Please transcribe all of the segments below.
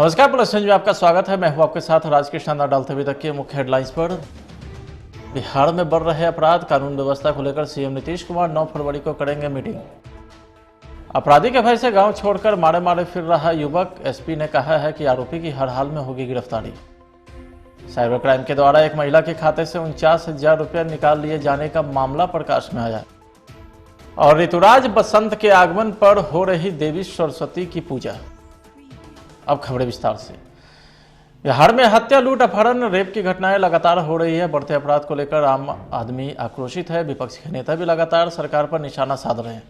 नमस्कार, plus news में आपका स्वागत है। मैं हूं आपके साथ राजकृष्ण। डालते हुए तक के मुख्य हेडलाइंस पर। बिहार में बढ़ रहे अपराध, कानून व्यवस्था को लेकर सीएम नीतीश कुमार 9 फरवरी को करेंगे मीटिंग। अपराधी के भय से गांव छोड़कर मारे मारे फिर रहा युवक, एसपी ने कहा है कि आरोपी की हर हाल में होगी गिरफ्तारी। साइबर क्राइम के द्वारा एक महिला के खाते से 49,000 रुपये निकाल लिए जाने का मामला प्रकाश में आया। और ऋतुराज बसंत के आगमन पर हो रही देवी सरस्वती की पूजा। अब खबरें विस्तार से। बिहार में हत्या, लूट, अपहरण, रेप की घटनाएं लगातार हो रही है। बढ़ते अपराध को लेकर आम आदमी आक्रोशित है। विपक्ष के नेता भी लगातार सरकार पर निशाना साध रहे हैं।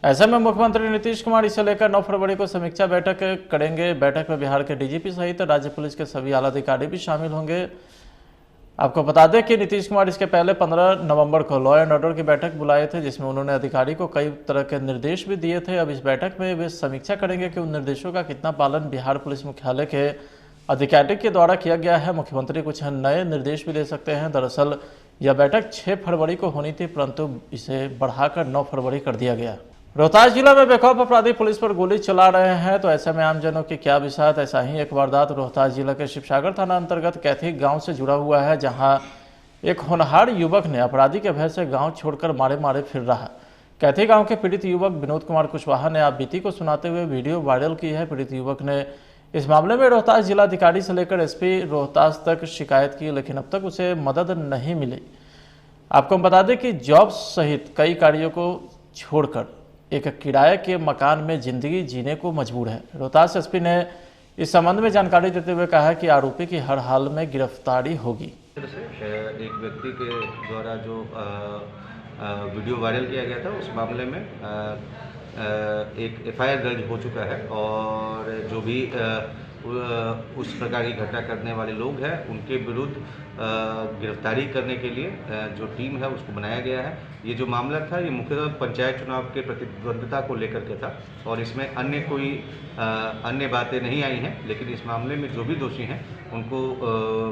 ऐसे में मुख्यमंत्री नीतीश कुमार इसे लेकर 9 फरवरी को समीक्षा बैठक करेंगे। बैठक में बिहार के डीजीपी सहित राज्य पुलिस के सभी आला अधिकारी भी शामिल होंगे। आपको बता दें कि नीतीश कुमार इसके पहले 15 नवंबर को लॉ एंड ऑर्डर की बैठक बुलाए थे, जिसमें उन्होंने अधिकारी को कई तरह के निर्देश भी दिए थे। अब इस बैठक में वे समीक्षा करेंगे कि उन निर्देशों का कितना पालन बिहार पुलिस मुख्यालय के अधिकारी के द्वारा किया गया है। मुख्यमंत्री कुछ नए निर्देश भी दे सकते हैं। दरअसल यह बैठक 6 फरवरी को होनी थी, परंतु इसे बढ़ाकर 9 फरवरी कर दिया गया। रोहतास जिला में बेखौफ अपराधी पुलिस पर गोली चला रहे हैं, तो ऐसे में आमजनों की क्या विषाद। ऐसा ही एक वारदात रोहतास जिला के शिवसागर थाना अंतर्गत कैथी गांव से जुड़ा हुआ है, जहां एक होनहार युवक ने अपराधी के भय से गांव छोड़कर मारे मारे फिर रहा। कैथी गांव के पीड़ित युवक विनोद कुमार कुशवाहा ने आप बीती को सुनाते हुए वीडियो वायरल की है। पीड़ित युवक ने इस मामले में रोहतास जिलाधिकारी से लेकर एसपी रोहतास तक शिकायत की, लेकिन अब तक उसे मदद नहीं मिली। आपको बता दें कि जॉब सहित कई कार्यों को छोड़कर एक किराए के मकान में जिंदगी जीने को मजबूर है। रोहतास एसपी ने इस संबंध में जानकारी देते हुए कहा कि आरोपी की हर हाल में गिरफ्तारी होगी। एक व्यक्ति के द्वारा जो वीडियो वायरल किया गया था, उस मामले में एक एफआईआर दर्ज हो चुका है और जो भी उस प्रकार की घटना करने वाले लोग हैं उनके विरुद्ध गिरफ्तारी करने के लिए जो टीम है उसको बनाया गया है। ये जो मामला था ये मुख्यतः पंचायत चुनाव के प्रतिद्वंद्विता को लेकर के था और इसमें अन्य बातें नहीं आई हैं, लेकिन इस मामले में जो भी दोषी हैं उनको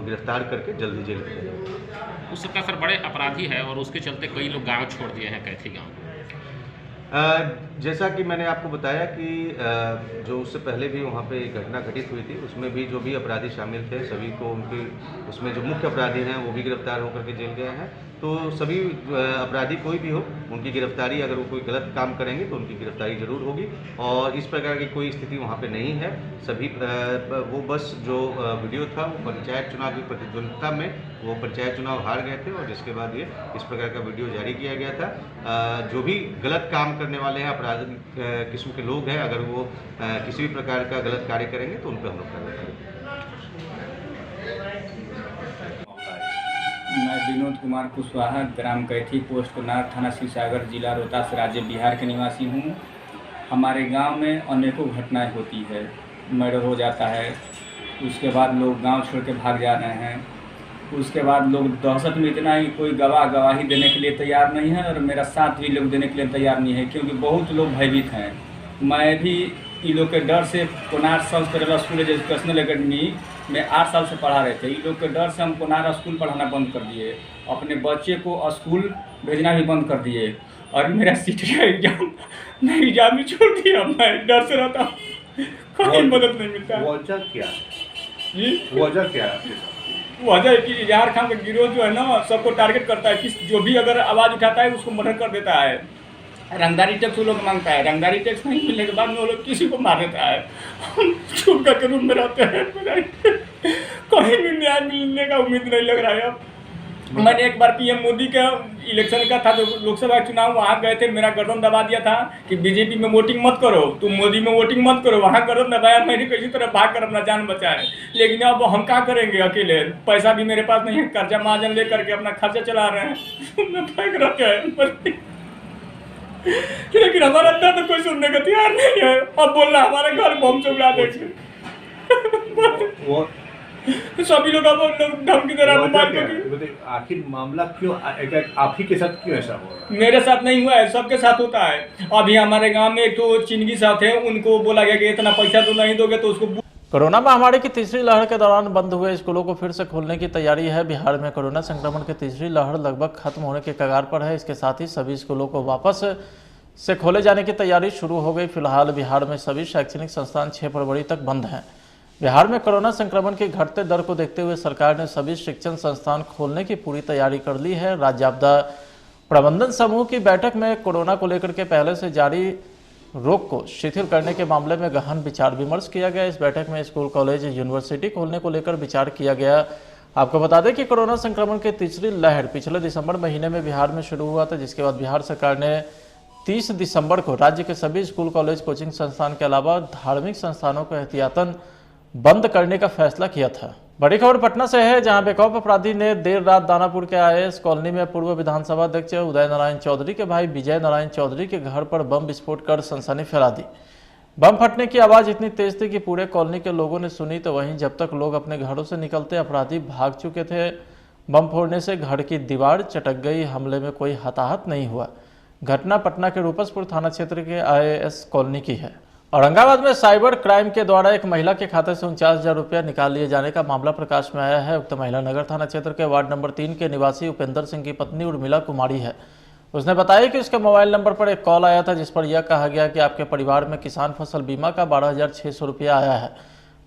गिरफ्तार करके जल्दी जेल भेजा जाएगा। उसका सर बड़े अपराधी है और उसके चलते कई लोग गांव छोड़ दिए हैं कैथी गांव। जैसा कि मैंने आपको बताया कि जो उससे पहले भी वहाँ पे घटना घटित हुई थी, उसमें भी जो भी अपराधी शामिल थे सभी को उनके उसमें जो मुख्य अपराधी हैं वो भी गिरफ्तार होकर के जेल गए हैं। तो सभी अपराधी कोई भी हो, उनकी गिरफ्तारी, अगर वो कोई गलत काम करेंगे तो उनकी गिरफ्तारी जरूर होगी और इस प्रकार की कोई स्थिति वहाँ पे नहीं है। सभी वो बस जो वीडियो था वो पंचायत चुनाव की प्रतिद्वंद्विता में वो पंचायत चुनाव हार गए थे और जिसके बाद ये इस प्रकार का वीडियो जारी किया गया था। जो भी गलत काम करने वाले हैं, अपराधी किस्म के लोग हैं, अगर वो किसी भी प्रकार का गलत कार्य करेंगे तो उन पर हम लोग कार्रवाई करेंगे। मैं विनोद कुमार कुशवाहा, ग्राम कैथी, पोस्ट कोनार, थाना शिवसागर, जिला रोहतास, राज्य बिहार के निवासी हूँ। हमारे गांव में अनेकों घटनाएं होती है। मर्डर हो जाता है, उसके बाद लोग गांव छोड़ के भाग जा रहे हैं। उसके बाद लोग दहशत में इतना ही, कोई गवाही देने के लिए तैयार नहीं है और मेरा साथ भी लोग देने के लिए तैयार नहीं है, क्योंकि बहुत लोग भयभीत हैं। मैं भी इन लोग के डर से कोनार सब केरला स्कूल एजुकेशनल अकेडमी में 8 साल से पढ़ा रहे थे। इन लोग के डर से हम कोनार स्कूल पढ़ाना बंद कर दिए, अपने बच्चे को स्कूल भेजना भी बंद कर दिए और मेरा सीटी का एग्जाम भी छोड़ दिया। मैं डर से रहता हूँ, कोई मदद नहीं मिलता। वजह क्या वजह है कि इजहार खान का गिरोह जो है ना, सबको टारगेट करता है कि जो भी अगर आवाज़ उठाता है उसको मर्डर कर देता है। रंगदारी टैक्स वो लोग मांगता है, रंगदारी टैक्स नहीं मिलने के बाद में वो लोग किसी को मार देता है। हम चुप करके रूम में रहते हैं, कहीं भी न्याय मिलने का उम्मीद नहीं लग रहा है। अब मैंने एक बार पीएम मोदी का इलेक्शन का था, जो लोकसभा चुनाव, वहाँ गए थे, मेरा गर्दन दबा दिया था कि बीजेपी में वोटिंग मत करो, तुम मोदी में वोटिंग मत करो। वहाँ गर्दन दबाया, मैंने किसी तरह भाग कर अपना जान बचाया। लेकिन अब हम क्या करेंगे अकेले, पैसा भी मेरे पास नहीं है, कर्जा महाजन ले करके अपना खर्चा चला रहे हैं। फेंक रखे हैं, लेकिन हमारा अंदर तो कोई सुनने का तैयार नहीं है। अब बोलना हमारे घर बम से उड़ा देंगे, सभी लोग अब धमकी दे रहा है। आखिर मामला क्यों आप ही के साथ क्यों ऐसा हो रहा है? मेरे साथ नहीं हुआ है, सबके साथ होता है। अभी हमारे गांव में एक तो चिंगी साथ है, उनको बोला गया कि इतना पैसा तो नहीं दोगे तो उसको। कोरोना महामारी की तीसरी लहर के दौरान बंद हुए स्कूलों को फिर से खोलने की तैयारी है। बिहार में कोरोना संक्रमण की तीसरी लहर लगभग खत्म होने के कगार पर है। इसके साथ ही सभी स्कूलों को वापस से खोले जाने की तैयारी शुरू हो गई। फिलहाल बिहार में सभी शैक्षणिक संस्थान 6 फरवरी तक बंद हैं। बिहार में कोरोना संक्रमण की घटते दर को देखते हुए सरकार ने सभी शिक्षण संस्थान खोलने की पूरी तैयारी कर ली है। राज्य आपदा प्रबंधन समूह की बैठक में कोरोना को लेकर के पहले से जारी रोक को शिथिल करने के मामले में गहन विचार विमर्श किया गया। इस बैठक में स्कूल, कॉलेज, यूनिवर्सिटी खोलने को लेकर विचार किया गया। आपको बता दें कि कोरोना संक्रमण की तीसरी लहर पिछले दिसंबर महीने में बिहार में शुरू हुआ था, जिसके बाद बिहार सरकार ने 30 दिसंबर को राज्य के सभी स्कूल, कॉलेज, कोचिंग संस्थान के अलावा धार्मिक संस्थानों को एहतियातन बंद करने का फैसला किया था। बड़ी खबर पटना से है, जहां बेखौफ अपराधी ने देर रात दानापुर के आईएएस कॉलोनी में पूर्व विधानसभा अध्यक्ष उदय नारायण चौधरी के भाई विजय नारायण चौधरी के घर पर बम विस्फोट कर सनसनी फैला दी। बम फटने की आवाज इतनी तेज थी कि पूरे कॉलोनी के लोगों ने सुनी, तो वहीं जब तक लोग अपने घरों से निकलते अपराधी भाग चुके थे। बम फोड़ने से घर की दीवार चटक गई। हमले में कोई हताहत नहीं हुआ। घटना पटना के रूपसपुर थाना क्षेत्र के आईएएस कॉलोनी की है। औरंगाबाद में साइबर क्राइम के द्वारा एक महिला के खाते से 49,000 रुपया निकाल लिए जाने का मामला प्रकाश में आया है। उक्त महिला नगर थाना क्षेत्र के वार्ड नंबर 3 के निवासी उपेंद्र सिंह की पत्नी उर्मिला कुमारी है। उसने बताया कि उसके मोबाइल नंबर पर एक कॉल आया था, जिस पर यह कहा गया कि आपके परिवार में किसान फसल बीमा का 12,600 रुपया आया है,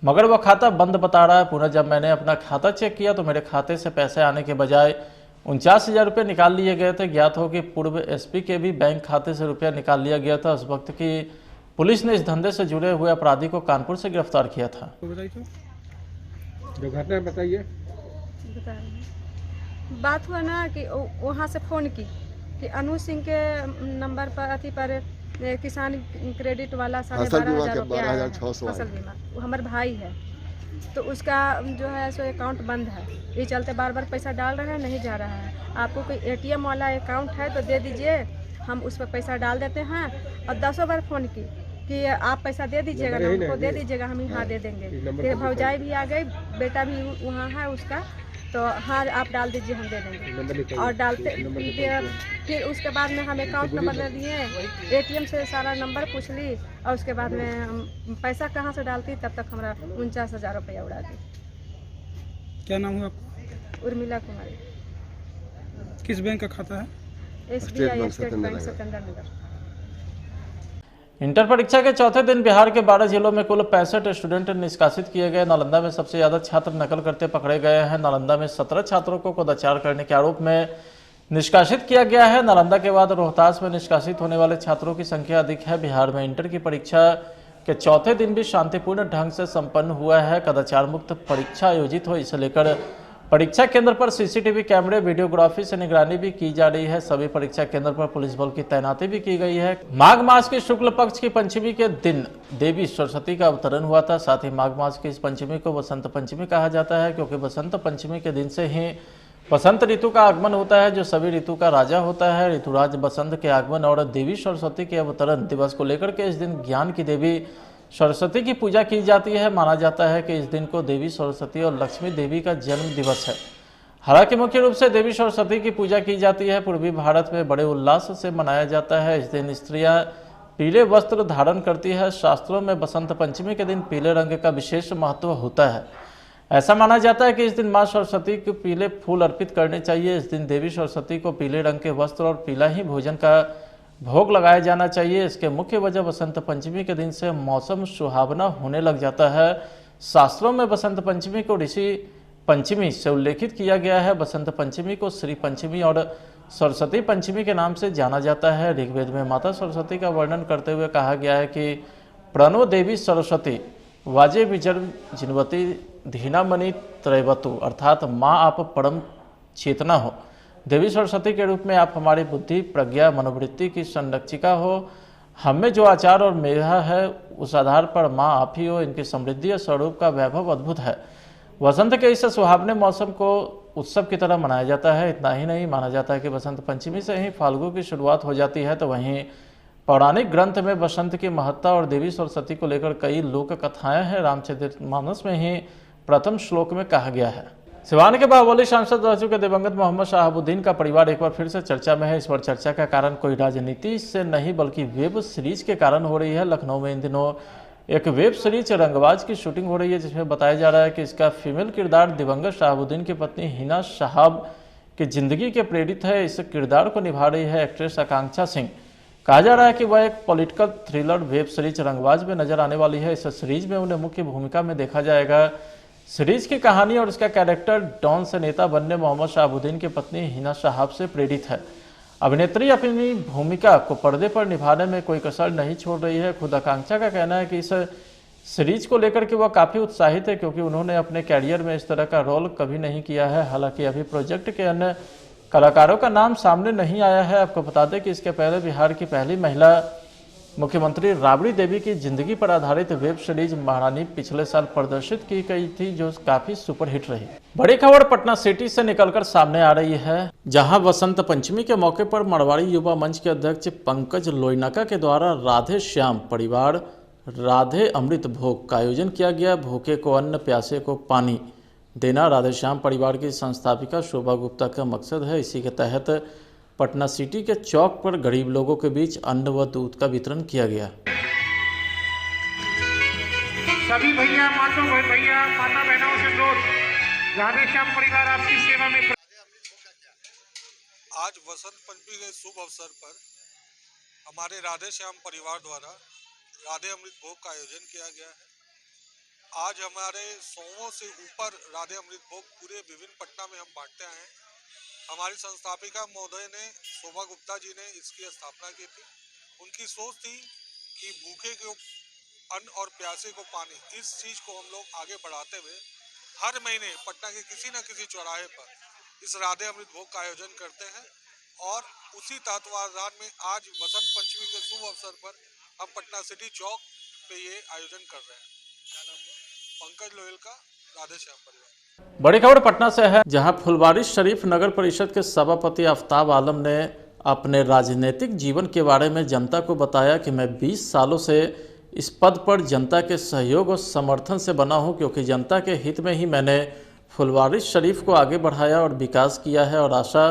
मगर वह खाता बंद बता रहा है। पुनः जब मैंने अपना खाता चेक किया तो मेरे खाते से पैसे आने के बजाय 49,000 रुपये निकाल लिए गए थे। ज्ञात हो कि पूर्व एसपी के भी बैंक खाते से रुपया निकाल लिया गया था। उस वक्त की पुलिस ने इस धंधे से जुड़े हुए अपराधी को कानपुर से गिरफ्तार किया था। जो घटना बताइए। बात हुआ ना कि वहाँ से फ़ोन की कि अनु सिंह के नंबर पर अथी पर किसान क्रेडिट वाला 12,500 रुपया आया है, फसल बीमा। वो हमारे भाई है, तो उसका जो है सो अकाउंट बंद है। ये चलते बार बार पैसा डाल रहे हैं, नहीं जा रहा है। आपको कोई एटीएम वाला अकाउंट है तो दे दीजिए, हम उस पर पैसा डाल देते हैं। और 10 बार फ़ोन की कि आप पैसा दे दीजिएगा, हमको दे दीजिएगा, हम यहाँ दे देंगे। फिर भौजाई भी आ गई, बेटा भी वहाँ है उसका, तो हाँ आप डाल दीजिए, हम दे देंगे। और डालते फिर उसके बाद में हम अकाउंट नंबर दे दिए, एटीएम से सारा नंबर पूछ ली, और उसके बाद में हम पैसा कहाँ से डालती, तब तक हमारा 49,000 रुपया उड़ा दी। क्या नाम हुआ आपका? उर्मिला कुमारी। किस बैंक का खाता है? SBI स्टेट बैंक सिकंदर नगर। इंटर परीक्षा के चौथे दिन बिहार के 12 जिलों में कुल 65 स्टूडेंट निष्कासित किए गए। नालंदा में सबसे ज्यादा छात्र नकल करते पकड़े गए हैं। नालंदा में 17 छात्रों को कदाचार करने के आरोप में निष्कासित किया गया है। नालंदा के बाद रोहतास में निष्कासित होने वाले छात्रों की संख्या अधिक है। बिहार में इंटर की परीक्षा के चौथे दिन भी शांतिपूर्ण ढंग से संपन्न हुआ है। कदाचार मुक्त परीक्षा आयोजित हो, इसे लेकर परीक्षा केंद्र पर सीसीटीवी कैमरे, वीडियोग्राफी से निगरानी भी की जा रही है। सभी परीक्षा केंद्र पर पुलिस बल की तैनाती भी की गई है। माघ मास के शुक्ल पक्ष की पंचमी के दिन देवी सरस्वती का अवतरण हुआ था। साथ ही माघ मास की इस पंचमी को बसंत पंचमी कहा जाता है, क्योंकि बसंत पंचमी के दिन से ही बसंत ऋतु का आगमन होता है, जो सभी ऋतु का राजा होता है। ऋतुराज बसंत के आगमन और देवी सरस्वती के अवतरण दिवस को लेकर के इस दिन ज्ञान की देवी सरस्वती की पूजा की जाती है। माना जाता है कि इस दिन को देवी सरस्वती और लक्ष्मी देवी का जन्म दिवस है। हालांकि मुख्य रूप से देवी सरस्वती की पूजा की जाती है। पूर्वी भारत में बड़े उल्लास से मनाया जाता है। इस दिन स्त्रियां पीले वस्त्र धारण करती है। शास्त्रों में बसंत पंचमी के दिन पीले रंग का विशेष महत्व होता है। ऐसा माना जाता है कि इस दिन मां सरस्वती को पीले फूल अर्पित करने चाहिए। इस दिन देवी सरस्वती को पीले रंग के वस्त्र और पीला ही भोजन का भोग लगाया जाना चाहिए। इसके मुख्य वजह बसंत पंचमी के दिन से मौसम सुहावना होने लग जाता है। शास्त्रों में बसंत पंचमी को ऋषि पंचमी से उल्लेखित किया गया है। बसंत पंचमी को श्री पंचमी और सरस्वती पंचमी के नाम से जाना जाता है। ऋग्वेद में माता सरस्वती का वर्णन करते हुए कहा गया है कि प्रणो देवी सरस्वती वाजे विजर जिनवती धीनामणि त्रैवतु, अर्थात माँ आप परम चेतना हो। देवी सरस्वती के रूप में आप हमारी बुद्धि, प्रज्ञा, मनोवृत्ति की संरक्षिका हो। हमें जो आचार और मेधा है उस आधार पर माँ आप ही हो। इनकी समृद्धि और स्वरूप का वैभव अद्भुत है। वसंत के इस सुहावने मौसम को उत्सव की तरह मनाया जाता है। इतना ही नहीं, माना जाता है कि बसंत पंचमी से ही फाल्गु की शुरुआत हो जाती है। तो वहीं पौराणिक ग्रंथ में बसंत की महत्ता और देवी सरस्वती को लेकर कई लोक कथाएं हैं। रामचरितमानस में ही प्रथम श्लोक में कहा गया है। सिवान के बाहुबली सांसद रह चुके दिवंगत मोहम्मद शहाबुद्दीन का परिवार एक बार फिर से चर्चा में है। इस पर चर्चा का कारण कोई राजनीति से नहीं बल्कि वेब सीरीज के कारण हो रही है। लखनऊ में इन दिनों एक वेब सीरीज रंगबाज की शूटिंग हो रही है, जिसमें बताया जा रहा है कि इसका फीमेल किरदार दिवंगत शहाबुद्दीन की पत्नी हिना शहाब की जिंदगी के प्रेरित है। इस किरदार को निभा रही है एक्ट्रेस आकांक्षा सिंह। कहा जा रहा है कि वह एक पॉलिटिकल थ्रिलर वेब सीरीज रंगबाज में नजर आने वाली है। इस सीरीज में उन्हें मुख्य भूमिका में देखा जाएगा। सीरीज की कहानी और उसका कैरेक्टर डॉन से नेता बनने मोहम्मद शहाबुद्दीन की पत्नी हिना शहाब से प्रेरित है। अभिनेत्री अपनी भूमिका को पर्दे पर निभाने में कोई कसर नहीं छोड़ रही है। खुद आकांक्षा का कहना है कि इस सीरीज को लेकर के वह काफ़ी उत्साहित है, क्योंकि उन्होंने अपने कैरियर में इस तरह का रोल कभी नहीं किया है। हालांकि अभी प्रोजेक्ट के अन्य कलाकारों का नाम सामने नहीं आया है। आपको बता दें कि इसके पहले बिहार की पहली महिला मुख्यमंत्री राबड़ी देवी की जिंदगी पर आधारित वेब सीरीज महारानी पिछले साल प्रदर्शित की गई थी, जो काफी सुपरहिट रही। बड़ी खबर पटना सिटी से निकलकर सामने आ रही है, जहां वसंत पंचमी के मौके पर मारवाड़ी युवा मंच के अध्यक्ष पंकज लोइनाका के द्वारा राधे श्याम परिवार राधे अमृत भोग का आयोजन किया गया। भूखे को अन्न, प्यासे को पानी देना राधे श्याम परिवार की संस्थापिका शोभा गुप्ता का मकसद है। इसी के तहत पटना सिटी के चौक पर गरीब लोगों के बीच अन्न व दूध का वितरण किया गया। सभी भैया माता बहनों से अनुरोध, राधे श्याम परिवार आपकी सेवा में। आज वसंत पंचमी के शुभ अवसर पर हमारे राधे श्याम परिवार द्वारा राधे अमृत भोग का आयोजन किया गया है। आज हमारे 100 से ऊपर राधे अमृत भोग पूरे विभिन्न पटना में हम बांटते हैं। हमारी संस्थापिका महोदय ने, शोभा गुप्ता जी ने इसकी स्थापना की थी। उनकी सोच थी कि भूखे को अन्न और प्यासे को पानी, इस चीज़ को हम लोग आगे बढ़ाते हुए हर महीने पटना के किसी न किसी चौराहे पर इस राधे अमृत भोग का आयोजन करते हैं। और उसी तत्वावधान में आज वसंत पंचमी के शुभ अवसर पर हम पटना सिटी चौक पे ये आयोजन कर रहे हैं। क्या नाम है? पंकज लोयल का राधे श्याम परिवार। बड़ी खबर पटना से है, जहां फुलवारीशरीफ नगर परिषद के सभापति आफ्ताब आलम ने अपने राजनीतिक जीवन के बारे में जनता को बताया कि मैं 20 सालों से इस पद पर जनता के सहयोग और समर्थन से बना हूं, क्योंकि जनता के हित में ही मैंने फुलवारीशरीफ को आगे बढ़ाया और विकास किया है। और आशा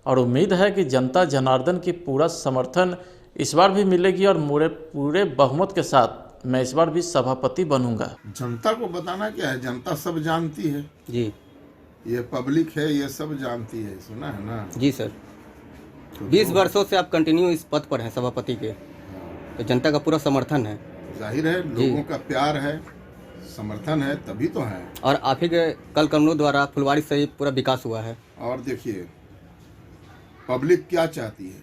और उम्मीद है कि जनता जनार्दन की पूरा समर्थन इस बार भी मिलेगी और पूरे बहुमत के साथ मैं इस बार भी सभापति बनूंगा। जनता को बताना क्या है, जनता सब जानती है जी। ये पब्लिक है, ये सब जानती है, सुना है ना जी सर। 20 वर्षों से आप कंटिन्यू इस पद पर हैं सभापति के, तो जनता का पूरा समर्थन है। जाहिर है, लोगों का प्यार है, समर्थन है, तभी तो है। और आप ही के कल कमलों द्वारा फुलवारीशरीफ पूरा विकास हुआ है। और देखिए पब्लिक क्या चाहती है,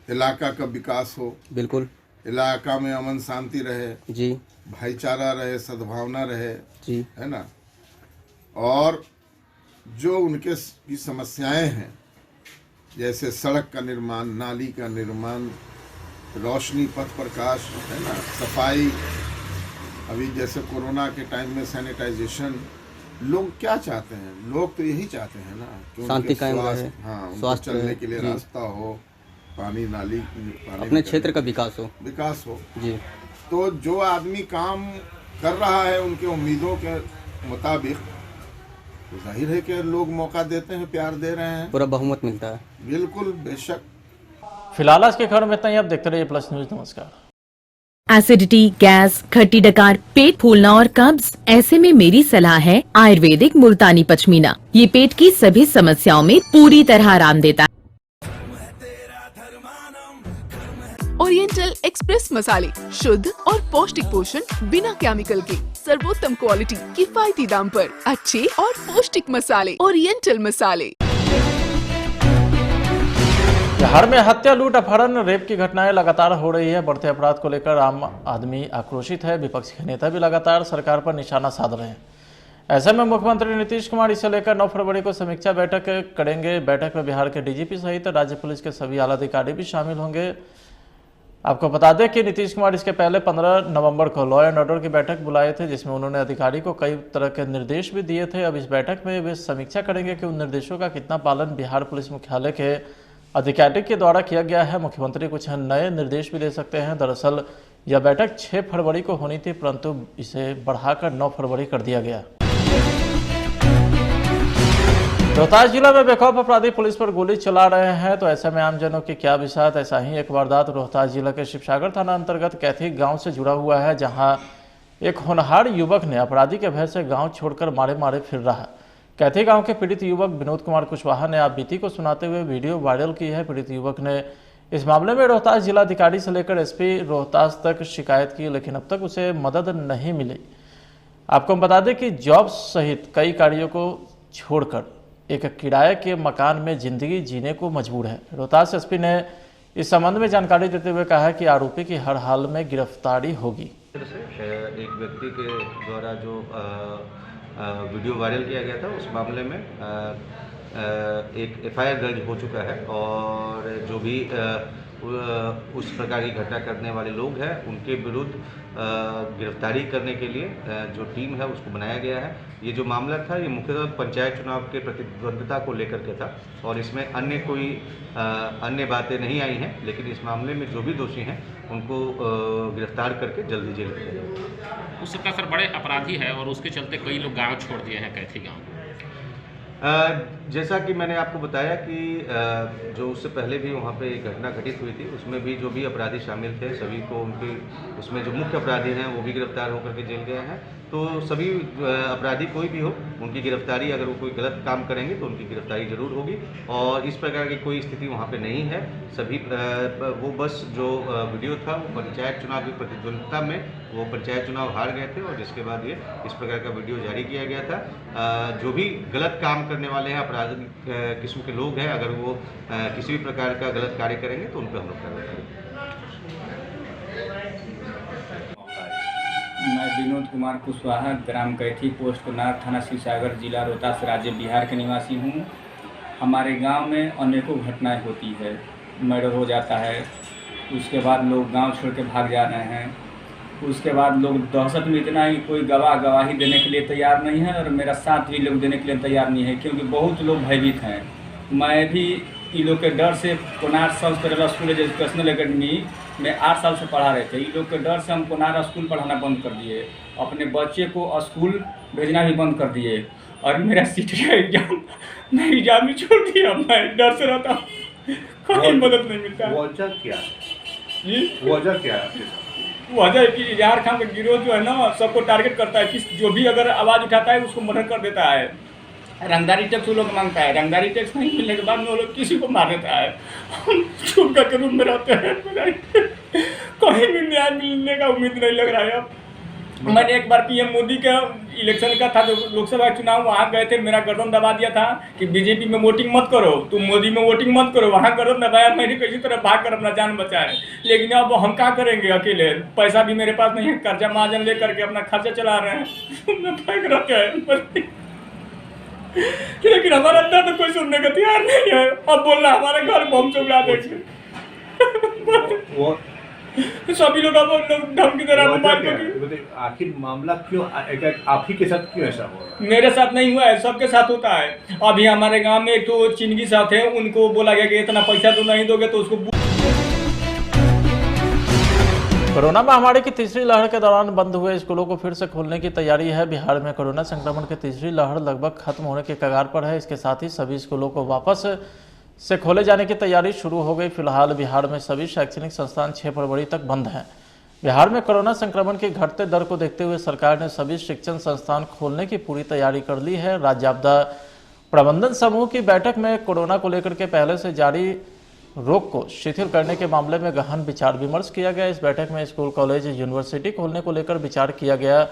इलाका का विकास हो, बिल्कुल, इलाका में अमन शांति रहे जी, भाईचारा रहे, सद्भावना रहे जी, है ना। और जो उनके की समस्याएं हैं, जैसे सड़क का निर्माण, नाली का निर्माण, रोशनी, पथ प्रकाश, है ना, सफाई, अभी जैसे कोरोना के टाइम में सैनिटाइजेशन, लोग क्या चाहते हैं? लोग तो यही चाहते हैं ना कि शांति कायम रहे, हाँ, उनको चलने के लिए रास्ता हो, पानी, नाली, अपने क्षेत्र का विकास हो जी। तो जो आदमी काम कर रहा है उनके उम्मीदों के मुताबिक, तो जाहिर है कि लोग मौका देते हैं, प्यार दे रहे हैं, पूरा बहुमत मिलता है। बिल्कुल, बेशक। फिलहाल आज के खबर में इतना ही। आप देखते रहिए प्लस न्यूज। नमस्कार। एसिडिटी, गैस, खट्टी डकार, पेट फूलना और कब्ज, ऐसे में मेरी सलाह है आयुर्वेदिक मुल्तानी पचमीना। ये पेट की सभी समस्याओं में पूरी तरह आराम देता है। ओरिएंटल एक्सप्रेस मसाले, शुद्ध और पौष्टिक पोषण, बिना केमिकल के, सर्वोत्तम क्वालिटी, किफायती दाम पर अच्छे और पौष्टिक मसाले। ओरिएंटल मसाले। बिहार में हत्या, लूट, अपहरण, रेप की घटनाएं लगातार हो रही है। बढ़ते अपराध को लेकर आम आदमी आक्रोशित है। विपक्ष के नेता भी लगातार सरकार पर निशाना साध रहे हैं। ऐसे में मुख्यमंत्री नीतीश कुमार इसे लेकर 9 फरवरी को समीक्षा बैठक करेंगे। बैठक में बिहार के डीजीपी सहित राज्य पुलिस के सभी आला अधिकारी भी शामिल होंगे। आपको बता दें कि नीतीश कुमार इसके पहले 15 नवंबर को लॉ एंड ऑर्डर की बैठक बुलाए थे, जिसमें उन्होंने अधिकारी को कई तरह के निर्देश भी दिए थे। अब इस बैठक में वे समीक्षा करेंगे कि उन निर्देशों का कितना पालन बिहार पुलिस मुख्यालय के अधिकारी के द्वारा किया गया है। मुख्यमंत्री कुछ नए निर्देश भी दे सकते हैं। दरअसल यह बैठक 6 फरवरी को होनी थी, परंतु इसे बढ़ाकर 9 फरवरी कर दिया गया। रोहतास जिला में बेखौफ अपराधी पुलिस पर गोली चला रहे हैं, तो ऐसे में आमजनों की क्या बिसात। ऐसा ही एक वारदात रोहतास जिला के शिवसागर थाना अंतर्गत कैथी गांव से जुड़ा हुआ है, जहां एक होनहार युवक ने अपराधी के भय से गांव छोड़कर मारे मारे फिर रहा। कैथी गांव के पीड़ित युवक विनोद कुमार कुशवाहा ने आप बीती को सुनाते हुए वीडियो वायरल की है। पीड़ित युवक ने इस मामले में रोहतास जिलाधिकारी से लेकर एसपी रोहतास तक शिकायत की, लेकिन अब तक उसे मदद नहीं मिली। आपको हम बता दें कि जॉब सहित कई कार्यों को छोड़कर एक किराए के मकान में जिंदगी जीने को मजबूर है। रोहतास एसपी ने इस संबंध में जानकारी देते हुए कहा कि आरोपी की हर हाल में गिरफ्तारी होगी। एक व्यक्ति के द्वारा जो वीडियो वायरल किया गया था, उस मामले में एक एफआईआर दर्ज हो चुका है और जो भी उस प्रकार की घटना करने वाले लोग हैं उनके विरुद्ध गिरफ्तारी करने के लिए जो टीम है उसको बनाया गया है। ये जो मामला था ये मुख्यतः पंचायत चुनाव के प्रतिद्वंद्विता को लेकर के था और इसमें अन्य बातें नहीं आई हैं, लेकिन इस मामले में जो भी दोषी हैं उनको गिरफ्तार करके जल्दी जेल भेजा जाएगा। उस सबका सर बड़े अपराधी है और उसके चलते कई लोग गाँव छोड़ दिए हैं, कैथी गाँव। जैसा कि मैंने आपको बताया कि जो उससे पहले भी वहाँ पे घटना घटित हुई थी, उसमें भी जो भी अपराधी शामिल थे सभी को उनके उसमें जो मुख्य अपराधी हैं वो भी गिरफ्तार होकर के जेल गए हैं। तो सभी अपराधी कोई भी हो उनकी गिरफ्तारी, अगर वो कोई गलत काम करेंगे तो उनकी गिरफ्तारी जरूर होगी और इस प्रकार की कोई स्थिति वहाँ पे नहीं है। सभी वो बस जो वीडियो था वो पंचायत चुनाव की प्रतिद्वंद्विता में वो पंचायत चुनाव हार गए थे और जिसके बाद ये इस प्रकार का वीडियो जारी किया गया था। जो भी गलत काम करने वाले हैं, अपराधिक किस्म के लोग हैं, अगर वो किसी भी प्रकार का गलत कार्य करेंगे तो उन पर हम लोग कार्रवाई करेंगे। मैं विनोद कुमार कुशवाहा, ग्राम कैथी, पोस्ट कोनार, थाना शिवसागर, जिला रोहतास, राज्य बिहार के निवासी हूँ। हमारे गांव में अनेकों घटनाएं होती है, मर्डर हो जाता है, उसके बाद लोग गांव छोड़ के भाग जा रहे हैं, उसके बाद लोग दहशत में इतना ही कोई गवाही देने के लिए तैयार नहीं है और मेरा साथ भी लोग देने के लिए तैयार नहीं है, क्योंकि बहुत लोग भयभीत हैं। मैं भी इन लोग के डर से कोनार सब केरला स्कूल एजुकेशनल अकेडमी में 8 साल से पढ़ा रहे थे। इन लोग के डर से हम कोनार स्कूल पढ़ाना बंद कर दिए, अपने बच्चे को स्कूल भेजना भी बंद कर दिए और मेरा सीटी का एग्जाम भी छोड़ दिया। मैं डर से रहता हूँ, कोई मदद नहीं मिलता। वजह क्या जी वजह क्या है? वजह है कि इजहार खान का गिरोह जो है ना सबको टारगेट करता है कि जो भी अगर आवाज़ उठाता है उसको मर्डर कर देता है। रंगदारी टैक्स वो लोग मांगता है, रंगदारी टैक्स नहीं मिलने के बाद में वो लोग किसी को मार देता है। हम छुप करके रूम में रहते हैं, कहीं भी न्याय मिलने का उम्मीद नहीं लग रहा है। अब मैंने एक बार पीएम मोदी का इलेक्शन का था जो लोकसभा चुनाव, वहाँ गए थे, मेरा गर्दन दबा दिया था कि बीजेपी में वोटिंग मत करो, तुम मोदी में वोटिंग मत करो। वहाँ गर्दन दबाया, मैंने किसी तरह भाग कर अपना जान बचाया। लेकिन अब हम क्या करेंगे अकेले, पैसा भी मेरे पास नहीं है, कर्जा महाजन ले करके अपना खर्चा चला रहे हैं, फेंक रखे हैं। लेकिन हमारा अंदर तो कोई सुनने का तैयार नहीं है। अब बोलना हमारे घर बम से उड़ा देंगे, सभी लोग अब धमकी दे रहा है। आखिर मामला क्यों आप ही के साथ क्यों ऐसा हुआ? मेरे साथ नहीं हुआ है, सबके साथ होता है। अभी हमारे गांव में एक तो चिंगी साथ है, उनको बोला गया कि इतना पैसा तो नहीं दोगे तो उसको। कोरोना महामारी की तीसरी लहर के दौरान बंद हुए स्कूलों को फिर से खोलने की तैयारी है। बिहार में कोरोना संक्रमण की तीसरी लहर लगभग खत्म होने के कगार पर है। इसके साथ ही सभी स्कूलों को वापस से खोले जाने की तैयारी शुरू हो गई। फिलहाल बिहार में सभी शैक्षणिक संस्थान 6 फरवरी तक बंद हैं। बिहार में कोरोना संक्रमण की घटते दर को देखते हुए सरकार ने सभी शिक्षण संस्थान खोलने की पूरी तैयारी कर ली है। राज्य आपदा प्रबंधन समूह की बैठक में कोरोना को लेकर के पहले से जारी रोक को शिथिल करने के मामले में गहन विचार विमर्श किया गया। इस बैठक में स्कूल, कॉलेज, यूनिवर्सिटी खोलने को लेकर विचार किया गया।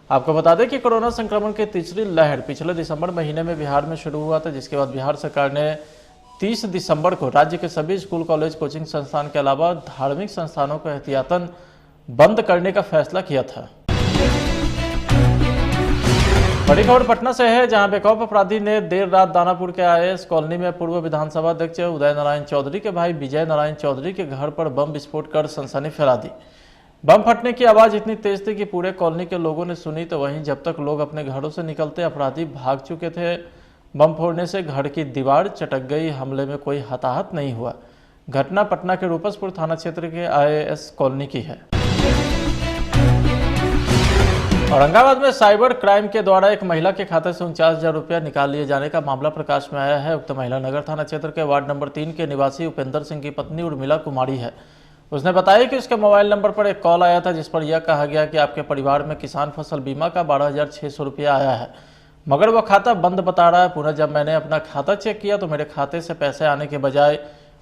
आपको बता दें कि कोरोना संक्रमण की तीसरी लहर पिछले दिसंबर महीने में बिहार में शुरू हुआ था, जिसके बाद बिहार सरकार ने 30 दिसंबर को राज्य के सभी स्कूल, कॉलेज, कोचिंग संस्थान के अलावा धार्मिक संस्थानों को एहतियातन बंद करने का फैसला किया था। बड़ी खबर पटना से है, जहां बेखौफ अपराधी ने देर रात दानापुर के आईएएस कॉलोनी में पूर्व विधानसभा अध्यक्ष उदय नारायण चौधरी के भाई विजय नारायण चौधरी के घर पर बम विस्फोट कर सनसनी फैला दी। बम फटने की आवाज इतनी तेज थी कि पूरे कॉलोनी के लोगों ने सुनी, तो वहीं जब तक लोग अपने घरों से निकलते अपराधी भाग चुके थे। बम फोड़ने से घर की दीवार चटक गई। हमले में कोई हताहत नहीं हुआ। घटना पटना के रूपसपुर थाना क्षेत्र के आईएएस कॉलोनी की है। औरंगाबाद में साइबर क्राइम के द्वारा एक महिला के खाते से 49,000 रुपया निकाल लिए जाने का मामला प्रकाश में आया है। उक्त महिला नगर थाना क्षेत्र के वार्ड नंबर 3 के निवासी उपेंद्र सिंह की पत्नी उर्मिला कुमारी है। उसने बताया कि उसके मोबाइल नंबर पर एक कॉल आया था, जिस पर यह कहा गया कि आपके परिवार में किसान फसल बीमा का 12,600 रुपया आया है, मगर वह खाता बंद बता रहा है। पुनः जब मैंने अपना खाता चेक किया तो मेरे खाते से पैसे आने के बजाय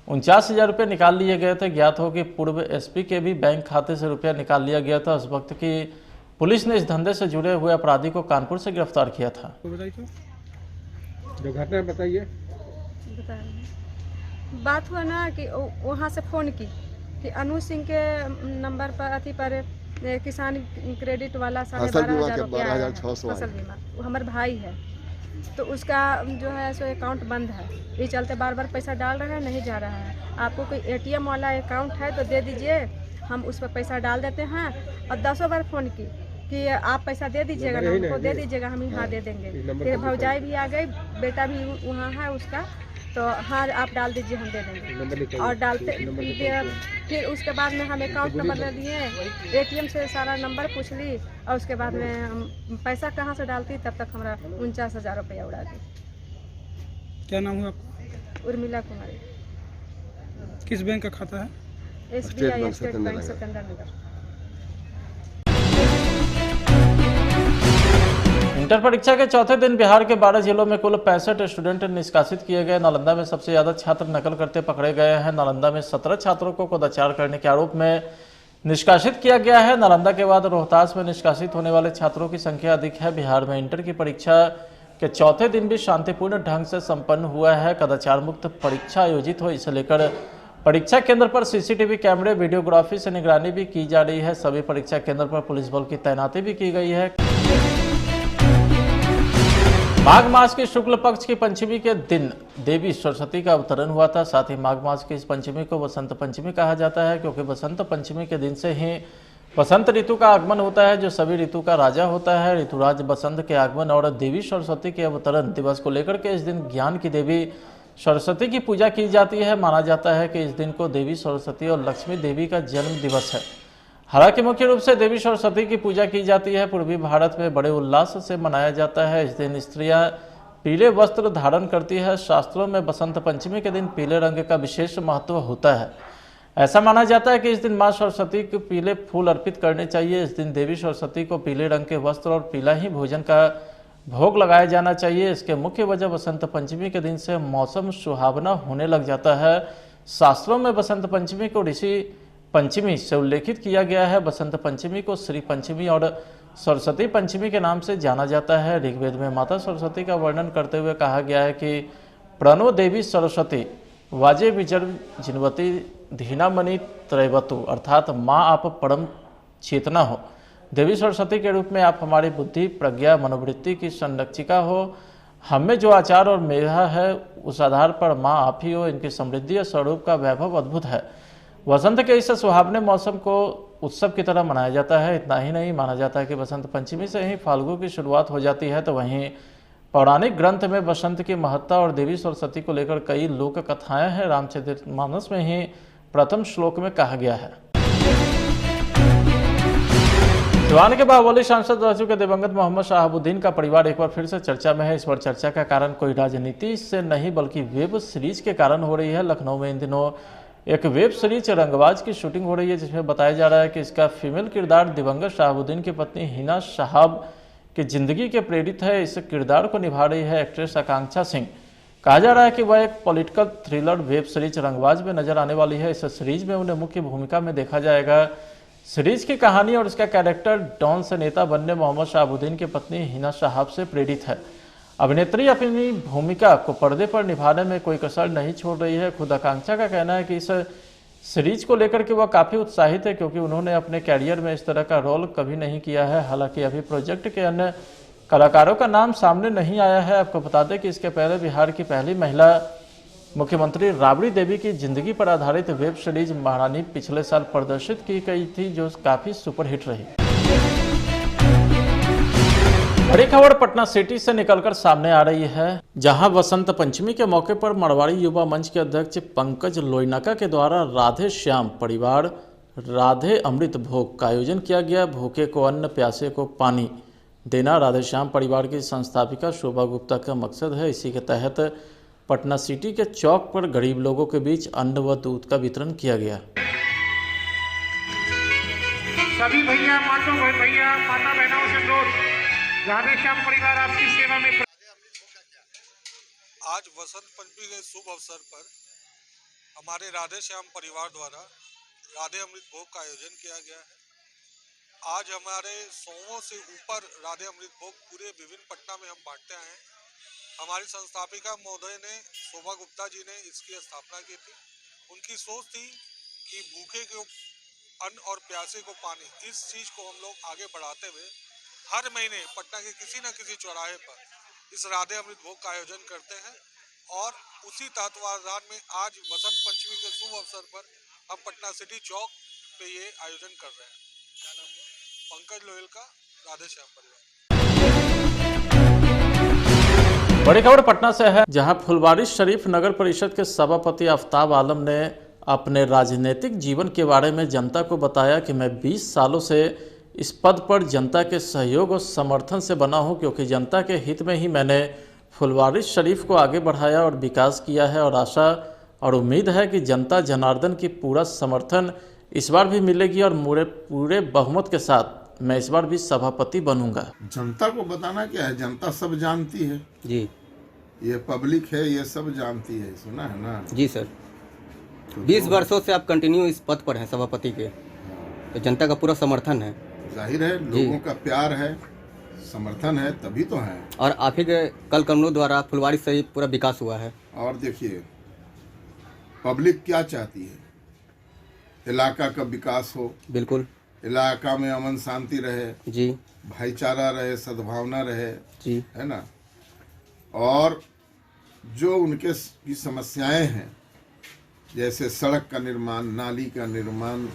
49,000 रुपये निकाल लिए गए थे। ज्ञात हो कि पूर्व एसपी के भी बैंक खाते से रुपया निकाल लिया गया था। उस वक्त की पुलिस ने इस धंधे से जुड़े हुए अपराधी को कानपुर से गिरफ्तार किया था। जो घटना बताइए। बात हुआ ना कि वहाँ से फ़ोन की कि अनु सिंह के नंबर पर अथी पर किसान क्रेडिट वाला 12,500 रुपया आया है, फसल बीमा। वो हमारे भाई है, तो उसका जो है सो अकाउंट बंद है। ये चलते बार बार पैसा डाल रहे हैं, नहीं जा रहा है। आपको कोई ATM वाला अकाउंट है तो दे दीजिए, हम उस पर पैसा डाल देते हैं। और 10 बार फ़ोन की कि आप पैसा दे दीजिएगा ना, हमको दे दीजिएगा, हम यहाँ दे देंगे। फिर भौजाई भी आ गई, बेटा भी वहाँ है उसका, तो हाँ आप डाल दीजिए, हम दे देंगे। और डालते फिर उसके बाद में हम अकाउंट नंबर ले लिए, ATM से सारा नंबर पूछ ली, और उसके बाद में हम पैसा कहाँ से डालती, तब तक हमारा 49,000 रुपया उड़ा दी। क्या नाम हुआ आपका? उर्मिला कुमारी। किस बैंक का खाता है? SBI स्टेट बैंक सिकंदर नगर। इंटर परीक्षा के चौथे दिन बिहार के 12 जिलों में कुल 65 स्टूडेंट निष्कासित किए गए। नालंदा में सबसे ज्यादा छात्र नकल करते पकड़े गए हैं। नालंदा में 17 छात्रों को कदाचार करने के आरोप में निष्कासित किया गया है। नालंदा के बाद रोहतास में निष्कासित होने वाले छात्रों की संख्या अधिक है। बिहार में इंटर की परीक्षा के चौथे दिन भी शांतिपूर्ण ढंग से संपन्न हुआ है। कदाचार मुक्त परीक्षा आयोजित हो, इसे लेकर परीक्षा केंद्र पर CCTV कैमरे, वीडियोग्राफी से निगरानी भी की जा रही है। सभी परीक्षा केंद्र पर पुलिस बल की तैनाती भी की गई है। माघ मास के शुक्ल पक्ष की पंचमी के दिन देवी सरस्वती का अवतरण हुआ था। साथ ही माघ मास की इस पंचमी को बसंत पंचमी कहा जाता है, क्योंकि बसंत पंचमी के दिन से ही बसंत ऋतु का आगमन होता है, जो सभी ऋतु का राजा होता है। ऋतुराज बसंत के आगमन और देवी सरस्वती के अवतरण दिवस को लेकर के इस दिन ज्ञान की देवी सरस्वती की पूजा की जाती है। माना जाता है कि इस दिन को देवी सरस्वती और लक्ष्मी देवी का जन्म दिवस है। हालांकि मुख्य रूप से देवी सरस्वती की पूजा की जाती है। पूर्वी भारत में बड़े उल्लास से मनाया जाता है। इस दिन स्त्रियां पीले वस्त्र धारण करती है। शास्त्रों में बसंत पंचमी के दिन पीले रंग का विशेष महत्व होता है। ऐसा माना जाता है कि इस दिन मां सरस्वती को पीले फूल अर्पित करने चाहिए। इस दिन देवी सरस्वती को पीले रंग के वस्त्र और पीला ही भोजन का भोग लगाया जाना चाहिए। इसके मुख्य वजह बसंत पंचमी के दिन से मौसम सुहावना होने लग जाता है। शास्त्रों में बसंत पंचमी को ऋषि पंचमी से उल्लेखित किया गया है। बसंत पंचमी को श्री पंचमी और सरस्वती पंचमी के नाम से जाना जाता है। ऋग्वेद में माता सरस्वती का वर्णन करते हुए कहा गया है कि प्रणो देवी सरस्वती वाजे विजर जिनवती धीनामणि त्रैवतु, अर्थात माँ आप परम चेतना हो। देवी सरस्वती के रूप में आप हमारी बुद्धि, प्रज्ञा, मनोवृत्ति की संरक्षिका हो। हमें जो आचार और मेधा है उस आधार पर माँ आप ही हो। इनकी समृद्धि और स्वरूप का वैभव अद्भुत है। वसंत के इस सुहावने मौसम को उत्सव की तरह मनाया जाता है। इतना ही नहीं, माना जाता है कि बसंत पंचमी से ही फाल्गु की शुरुआत हो जाती है। तो वहीं पौराणिक ग्रंथ में बसंत की महत्ता और देवी सरस्वती को लेकर कई लोक कथाएं हैं। रामचरितमानस में ही प्रथम श्लोक में कहा गया है। सिवान के बाहुबली सांसद रह चुके दिवंगत मोहम्मद शहाबुद्दीन का परिवार एक बार फिर से चर्चा में है। इस बार चर्चा का कारण कोई राजनीति से नहीं बल्कि वेब सीरीज के कारण हो रही है। लखनऊ में इन दिनों एक वेब सीरीज रंगबाज की शूटिंग हो रही है, जिसमें बताया जा रहा है कि इसका फीमेल किरदार दिवंगत शहाबुद्दीन की पत्नी हिना शहाब की जिंदगी के प्रेरित है। इस किरदार को निभा रही है एक्ट्रेस आकांक्षा सिंह। कहा जा रहा है कि वह एक पॉलिटिकल थ्रिलर वेब सीरीज रंगबाज में नजर आने वाली है। इस सीरीज में उन्हें मुख्य भूमिका में देखा जाएगा। सीरीज की कहानी और इसका कैरेक्टर डॉन से नेता बनने मोहम्मद शहाबुद्दीन की पत्नी हिना शहाब से प्रेरित है। अभिनेत्री अपनी भूमिका को पर्दे पर निभाने में कोई कसर नहीं छोड़ रही है। खुद आकांक्षा का कहना है कि इस सीरीज को लेकर के वह काफ़ी उत्साहित है, क्योंकि उन्होंने अपने कैरियर में इस तरह का रोल कभी नहीं किया है। हालांकि अभी प्रोजेक्ट के अन्य कलाकारों का नाम सामने नहीं आया है। आपको बता दें कि इसके पहले बिहार की पहली महिला मुख्यमंत्री राबड़ी देवी की जिंदगी पर आधारित वेब सीरीज महारानी पिछले साल प्रदर्शित की गई थी, जो काफ़ी सुपरहिट रही। बड़ी खबर पटना सिटी से निकलकर सामने आ रही है, जहां वसंत पंचमी के मौके पर मरवाड़ी युवा मंच के अध्यक्ष पंकज लोइनाका के द्वारा राधे श्याम परिवार राधे अमृत भोग का आयोजन किया गया। भूखे को अन्न, प्यासे को पानी देना राधे श्याम परिवार की संस्थापिका शोभा गुप्ता का मकसद है। इसी के तहत पटना सिटी के चौक पर गरीब लोगों के बीच अन्न व दूध का वितरण किया गया। सभी भैया भैया माता बहनों से अनुरोध, राधे श्याम परिवार आपकी सेवा में। आज वसंत पंचमी के शुभ अवसर पर हमारे राधे श्याम परिवार द्वारा राधे अमृत भोग का आयोजन किया गया है। आज हमारे 100 से ऊपर राधे अमृत भोग पूरे विभिन्न पटना में हम बांटते आए हैं। हमारी संस्थापिका महोदय ने, शोभा गुप्ता जी ने इसकी स्थापना की थी। उनकी सोच थी कि भूखे को अन्न और प्यासे को पानी, इस चीज को हम लोग आगे बढ़ाते हुए हर महीने पटना के किसी न किसी चौराहे पर इस राधे अमृत भोग का आयोजन करते हैं। और उसी तत्वावधान में आज वसंत पंचमी के शुभ अवसर पर हम पटना सिटी चौक पे ये आयोजन कर रहे हैं। क्या नाम है? पंकज लोयल का राधे श्याम परिवार। बड़ी खबर पटना से है, जहां फुलवारी शरीफ नगर परिषद के सभापति आफ्ताब आलम ने अपने राजनीतिक जीवन के बारे में जनता को बताया कि मैं 20 सालों से इस पद पर जनता के सहयोग और समर्थन से बना हूं, क्योंकि जनता के हित में ही मैंने फुलवारी शरीफ को आगे बढ़ाया और विकास किया है। और आशा और उम्मीद है कि जनता जनार्दन की पूरा समर्थन इस बार भी मिलेगी और पूरे बहुमत के साथ मैं इस बार भी सभापति बनूंगा। जनता को बताना क्या है, जनता सब जानती है जी। ये पब्लिक है, ये सब जानती है, सुना है ना जी सर। 20 वर्षों से आप कंटिन्यू इस पद पर हैं सभापति के, तो जनता का पूरा समर्थन है। जाहिर है, लोगों का प्यार है, समर्थन है, तभी तो है। और आप ही के कल कमलों द्वारा फुलवारी से पूरा विकास हुआ है। और देखिए पब्लिक क्या चाहती है, इलाका का विकास हो, बिल्कुल, इलाका में अमन शांति रहे जी, भाईचारा रहे, सद्भावना रहे जी, है ना। और जो उनके की समस्याएं हैं, जैसे सड़क का निर्माण, नाली का निर्माण,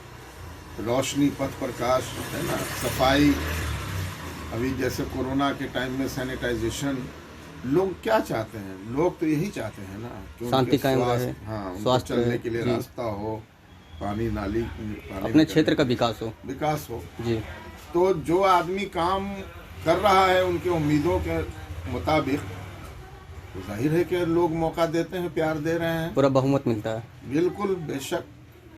रोशनी, पथ प्रकाश, है ना, सफाई, अभी जैसे कोरोना के टाइम में सैनिटाइजेशन, लोग क्या चाहते हैं? लोग तो यही चाहते हैं ना कि शांति कायम रहे, हाँ, स्वास्थ्य चलने के लिए जी, रास्ता हो, पानी, नाली, अपने क्षेत्र का विकास हो जी। तो जो आदमी काम कर रहा है उनके उम्मीदों के मुताबिक, तो जाहिर है कि लोग मौका देते हैं, प्यार दे रहे हैं, पूरा बहुमत मिलता है। बिल्कुल, बेशक।